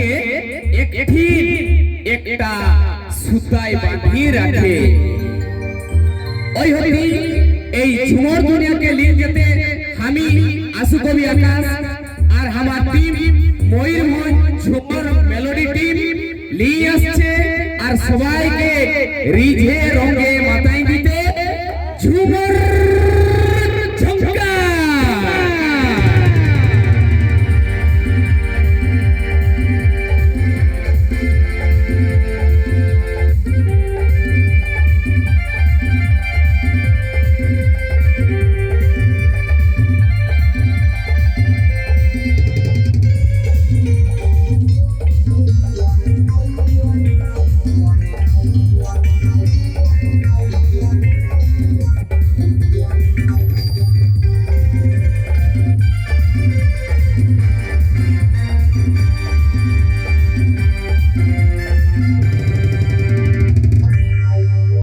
মেলোডিকে একটি একটা সুতায় বাঁধিয়ে রাখে। ওই হতি এই ঝুমর দুনিয়াকে নিয়ে যেতে আমি আশু কবি আকাশ আর আমার team Mayurbhanj Jhumur melody team নিয়ে আসছে আর সবাইকে রিঝে রঙে মাথা